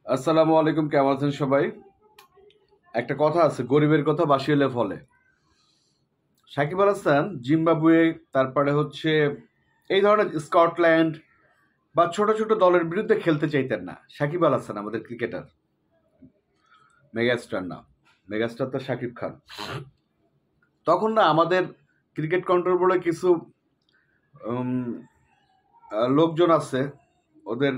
আসসালামু আলাইকুম, কেমন আছেন সবাই? একটা কথা আছে, গরিবের কথা বাসি হলে ফলে। সাকিব আল হাসান জিম্বাবুয়ে, তারপরে হচ্ছে এই ধরনের স্কটল্যান্ড বা ছোট ছোট দলের বিরুদ্ধে খেলতে চাইতেন না। সাকিব আল হাসান আমাদের ক্রিকেটার, মেগাস্টার না, মেগাস্টার তো সাকিব খান। তখন না আমাদের ক্রিকেট কন্ট্রোল বোর্ডে কিছু উম, লোকজন আছে, ওদের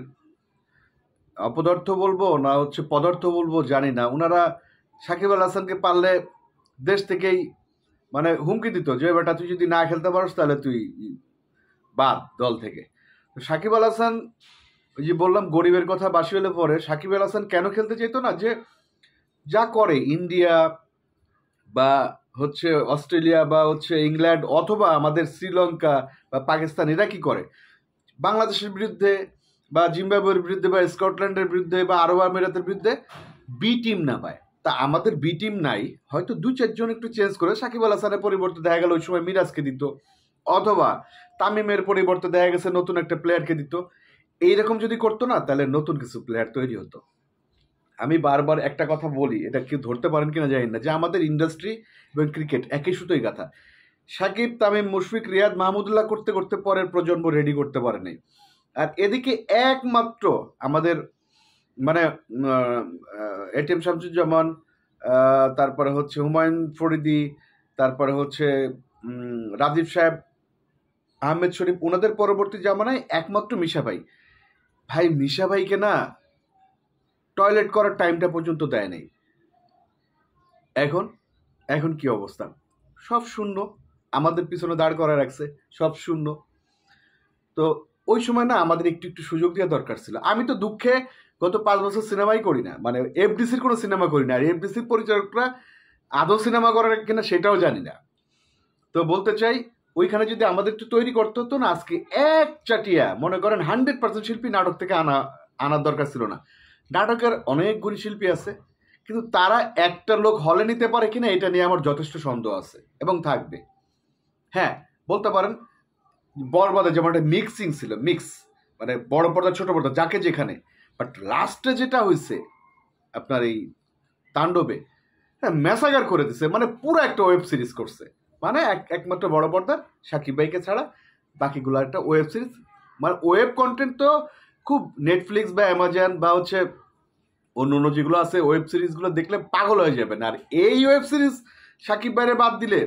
অপদার্থ বলবো না হচ্ছে পদার্থ বলবো জানি না, ওনারা সাকিব আল হাসানকে পারলে দেশ থেকেই মানে হুমকি দিত যে বেটা তুই যদি না খেলতে পারস তাহলে তুই বাদ দল থেকে। তো সাকিব আল হাসান, ওই যে বললাম গরিবের কথা বাসি হলে পরে, সাকিব আল হাসান কেন খেলতে চাইতো না? যে যা করে ইন্ডিয়া বা হচ্ছে অস্ট্রেলিয়া বা হচ্ছে ইংল্যান্ড অথবা আমাদের শ্রীলঙ্কা বা পাকিস্তান, এরা কি করে বাংলাদেশের বিরুদ্ধে বা জিম্বাবুয়ের বিরুদ্ধে বা স্কটল্যান্ডের বিরুদ্ধে বা আরব আমিরাতের বিরুদ্ধে বি টিম না পায়। তা আমাদের বি টিম নাই, হয়তো দু চারজন একটু চেঞ্জ করে সাকিব আল হাসানের পরিবর্তে দেখা গেল ওই সময় মিরাজকে দিত, অথবা তামিমের পরিবর্তে দেখা গেছে নতুন একটা প্লেয়ারকে দিত। এইরকম যদি করতো না, তাহলে নতুন কিছু প্লেয়ার তৈরি হতো। আমি বারবার একটা কথা বলি, এটা কেউ ধরতে পারেন কিনা জানি না, যে আমাদের ইন্ডাস্ট্রি এবং ক্রিকেট একই সুতোই গাথা। সাকিব, তামিম, মুশফিক, রিয়াদ, মাহমুদুল্লাহ করতে করতে পরের প্রজন্ম রেডি করতে পারে নাই। আর এদিকে একমাত্র আমাদের মানে এটিএম শামসুজ্জামান, তারপরে হচ্ছে হুমায়ুন ফরিদি, তারপরে হচ্ছে রাজীব সাহেব, আহমেদ শরীফ, ওনাদের পরবর্তী জামানায় একমাত্র মিশা ভাই। ভাই মিশা ভাইকে না টয়লেট করার টাইমটা পর্যন্ত দেয় নাই। এখন এখন কি অবস্থা? সব শূন্য, আমাদের পিছনে দাঁড় করা রাখছে, সব শূন্য। তো ওই সময় না আমাদের একটু একটু সুযোগ দেওয়া দরকার ছিল। আমি তো দুঃখে গত 5 বছর সিনেমাই করি না, মানে এফডিসির কোনো সিনেমা করি না, আর এফডিসির পরিচালকরা আদৌ সিনেমা করার কিনা সেটাও জানি না। তো বলতে চাই, ওইখানে যদি আমাদের একটু তৈরি করতে হতো না, আজকে এক চাটিয়া মনে করেন 100% শিল্পী নাটক থেকে আনার দরকার ছিল না। নাটকের অনেক গুণী শিল্পী আছে, কিন্তু তারা একটা লোক হলে নিতে পারে কিনা এটা নিয়ে আমার যথেষ্ট সন্দেহ আছে এবং থাকবে। হ্যাঁ, বলতে পারেন বরবাদে যেমন একটা মিক্সিং ছিল, মিক্স মানে বড় পর্দা ছোট পর্দা যাকে যেখানে, বাট লাস্টে যেটা হয়েছে আপনার এই তাণ্ডবে, হ্যাঁ ম্যাসাগার করে দিছে, মানে পুরো একটা ওয়েব সিরিজ করছে। মানে একমাত্র বড় পর্দার সাকিব ভাইকে ছাড়া বাকিগুলো একটা ওয়েব সিরিজ। মানে ওয়েব কন্টেন্ট তো খুব নেটফ্লিক্স বা অ্যামাজন বা হচ্ছে অন্য অন্য যেগুলো আছে ওয়েব সিরিজগুলো দেখলে পাগল হয়ে যাবেন। আর এই ওয়েব সিরিজ সাকিব ভাইয়ের বাদ দিলে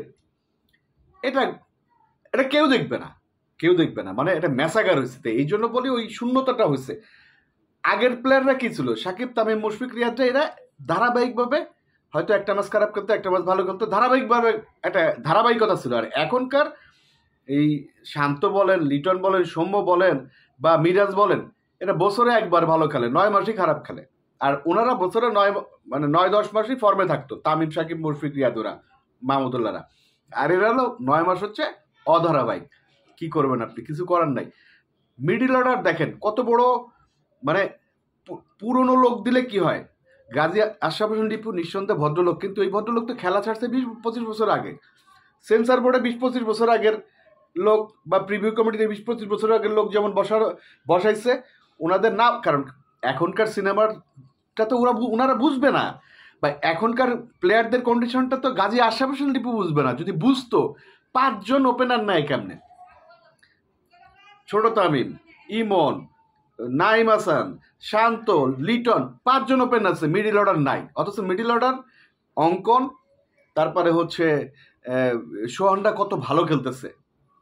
এটা এটা কেউ দেখবে না, কেউ দেখবে না, মানে এটা ম্যাসাগার হয়েছে। তো এই জন্য বলি ওই শূন্যতাটা হয়েছে। আগের প্লেয়াররা কি ছিল, সাকিব, তামিম, মুশফিক, রিয়াদরা, এরা ধারাবাহিকভাবে হয়তো একটা ম্যাচ খারাপ করতো, একটা ম্যাচ ভালো করতো, ধারাবাহিকভাবে একটা ধারাবাহিকতা ছিল। আর এখনকার এই শান্ত বলেন, লিটন বলেন, সৌম্য বলেন বা মিরাজ বলেন, এটা বছরে একবার ভালো খেলে, 9 মাসই খারাপ খেলে। আর ওনারা বছরে 9-10 মাসই ফর্মে থাকতো, তামিম, সাকিব, মুশফিক, রিয়াদুরা, মাহমুদুল্লাহরা। আর এরা হলো 9 মাস হচ্ছে অধারাবাহিক। কি করবেন আপনি, কিছু করার নাই। মিডিল অর্ডার দেখেন কত বড়, মানে পুরনো লোক দিলে কি হয়? গাজী আশরাফ হোসেন দীপু নিঃসন্দেহে ভদ্রলোক, কিন্তু এই ভদ্রলোক তো খেলা ছাড়ছে 20-25 বছর আগে। সেন্সার বোর্ডে 20-25 বছর আগের লোক বা প্রিভিউ কমিটিতে 20-25 বছর আগের লোক যেমন বসাইছে, ওনাদের না, কারণ এখনকার সিনেমাটা তো ওনারা বুঝবে না, বা এখনকার প্লেয়ারদের কন্ডিশনটা তো গাজী আশরাফ হোসেন দীপু বুঝবে না। যদি বুঝতো, 5জন ওপেনার নাই কেমনে? ছোট তামিম, ইমন, নাইম হাসান, শান্ত, লিটন, 5জন ওপেন আছে, মিডিল অর্ডার নাই। অথচ মিডিল অর্ডার অঙ্কন, তারপরে হচ্ছে সোহানটা কত ভালো খেলতেছে।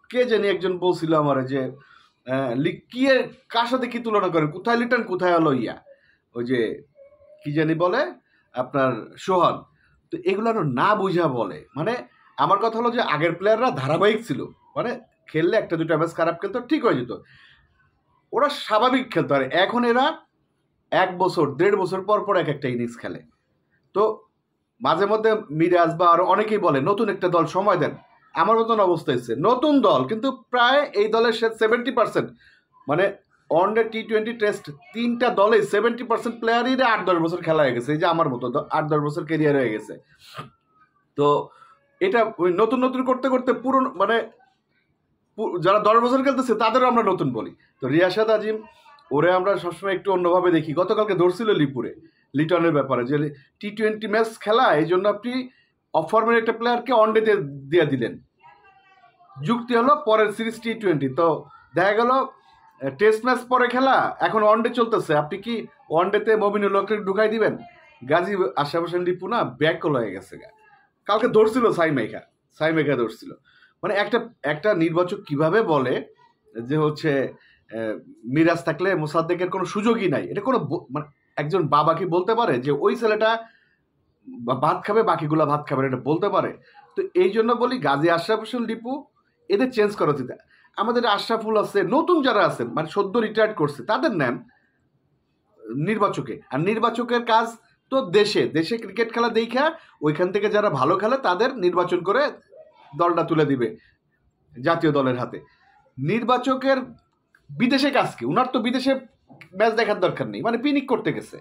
কে জানি একজন বলছিল আমার যে কি কার সাথে কি তুলনা করেন, কোথায় লিটন কোথায় হলো ইয়া, ওই যে কি জানি বলে আপনার সোহান। তো এগুলো না বুঝা বলে। মানে আমার কথা হলো যে আগের প্লেয়াররা ধারাবাহিক ছিল, মানে খেললে একটা দুটা ম্যাচ খারাপ খেলতো, ঠিক হয়ে যেত, ওরা স্বাভাবিক খেলতে পারে। এখন এরা 1 বছর 1.5 বছর পর পর এক একটা ইনিংস খেলে। তো মাঝে মধ্যে মিরাজ বা আরো অনেকেই বলে নতুন একটা দল সময় দেন। আমার মতন অবস্থা হচ্ছে নতুন দল, কিন্তু প্রায় এই দলের 70%, মানে ওয়ানডে T20 টেস্ট 3টা দলে 70% প্লেয়ারই 8-10 বছর খেলা হয়ে গেছে। এই যে আমার মতো 8-10 বছর কেরিয়ার হয়ে গেছে। তো এটা ওই নতুন নতুন করতে করতে পুরনো, মানে যারা 10 বছর খেলতেছে তাদেরও আমরা নতুন বলি। তো রিয়াসাদ আজিম, ওরে আমরা সবসময় একটু অন্যভাবে দেখি। গতকালকে ধরছিল লিপুরে লিটনের ব্যাপারে যে টি-20 ম্যাচ খেলা, এই জন্য আপনি অফ ফর্মের একটা প্লেয়ারকে ওয়ানডেতে দিয়ে দিলেন। যুক্তি হলো পরের সিরিজ টি-20, তো দেখা গেল টেস্ট ম্যাচ পরে খেলা, এখন ওয়ানডে চলতেছে, আপনি কি ওয়ানডেতে মবিনুল হককে ঢুকাই দিবেন? গাজী আশরাফ হোসেন লিপু না ব্যাকল হয়ে গেছে। কালকে ধরছিল সাইমেখা ধরছিল। মানে একটা একটা নির্বাচক কিভাবে বলে যে হচ্ছে মিরাজ থাকলে মোসাদ্দেকের কোনো সুযোগই নাই, এটা কোনো মানে একজন বাবা কি বলতে পারে যে ওই ছেলেটা ভাত খাবে বাকিগুলা ভাত খাবে, এটা বলতে পারে? তো এই জন্য বলি গাজী আশরাফ হোসেন লিপু এদের চেঞ্জ করা উচিত। আমাদের আশরাফুল আছে, নতুন যারা আছেন মানে সদ্য রিটায়ার্ড করছে তাদের নেন নির্বাচকে। আর নির্বাচকের কাজ তো দেশে দেশে ক্রিকেট খেলা দেখা ওইখান থেকে যারা ভালো খেলে তাদের নির্বাচন করে দলটা তুলে দিবে জাতীয় দলের হাতে। নির্বাচকের বিদেশে কাজ কি? উনার তো বিদেশে ম্যাচ দেখার দরকার নেই, মানে পিকনিক করতে গেছে।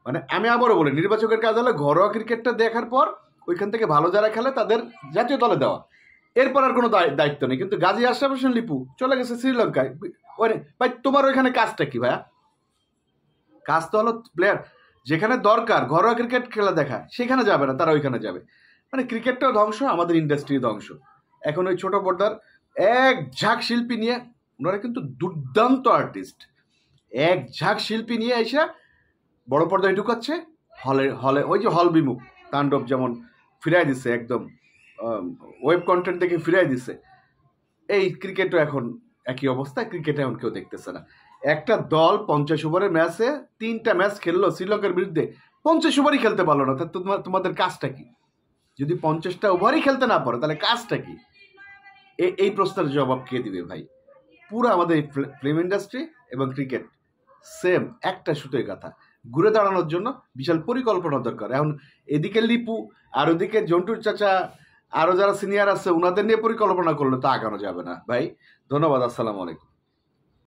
মানে আমি আবারও বলি, নির্বাচকের কাজ হলো ঘরোয়া ক্রিকেটটা দেখার পর ওইখান থেকে ভালো যারা খেলে তাদের জাতীয় দলে দেওয়া, এরপর আর কোনো দায়িত্ব নেই। কিন্তু গাজী আশরাফ হোসেন লিপু চলে গেছে শ্রীলঙ্কায়। ভাই তোমার ওইখানে কাজটা কি ভাইয়া? কাজ তো হলো প্লেয়ার যেখানে দরকার ঘরোয়া ক্রিকেট খেলা দেখা, সেখানে যাবে না, তারা ওইখানে যাবে। মানে ক্রিকেটটাও ধ্বংস, আমাদের ইন্ডাস্ট্রি ধ্বংস। এখন ওই ছোট পর্দার এক ঝাঁক শিল্পী নিয়ে, ওনারা কিন্তু দুর্দান্ত আর্টিস্ট, এক ঝাঁক শিল্পী নিয়ে এসে বড় পর্দায় ঢুকাচ্ছে, হলে হলে ওই যে হল বিমুখ তাণ্ডব যেমন ফিরাই দিছে, একদম ওয়েব কন্টেন্ট থেকে ফিরাই দিছে। এই ক্রিকেটও এখন একই অবস্থা, ক্রিকেটে এখন কেউ দেখতেছে না। একটা দল 50 ওভারের ম্যাচে 3টা ম্যাচ খেললো শ্রীলঙ্কার বিরুদ্ধে, 50 ওভারই খেলতে পারলো না। তা তোমাদের কাজটা কি? যদি 50টা ওভারই খেলতে না পারো তাহলে কাজটা কি? এই প্রশ্নের জবাব কে দিবে ভাই? পুরো আমাদের ফিল্ম ইন্ডাস্ট্রি এবং ক্রিকেট সেম একটা সুতোয় কথা। ঘুরে দাঁড়ানোর জন্য বিশাল পরিকল্পনা দরকার। এখন এদিকে লিপু আর ওদিকে জন্টুর চাচা আরও যারা সিনিয়র আছে ওনাদের নিয়ে পরিকল্পনা করলে তো আগানো যাবে না ভাই। ধন্যবাদ, আসসালামু আলাইকুম।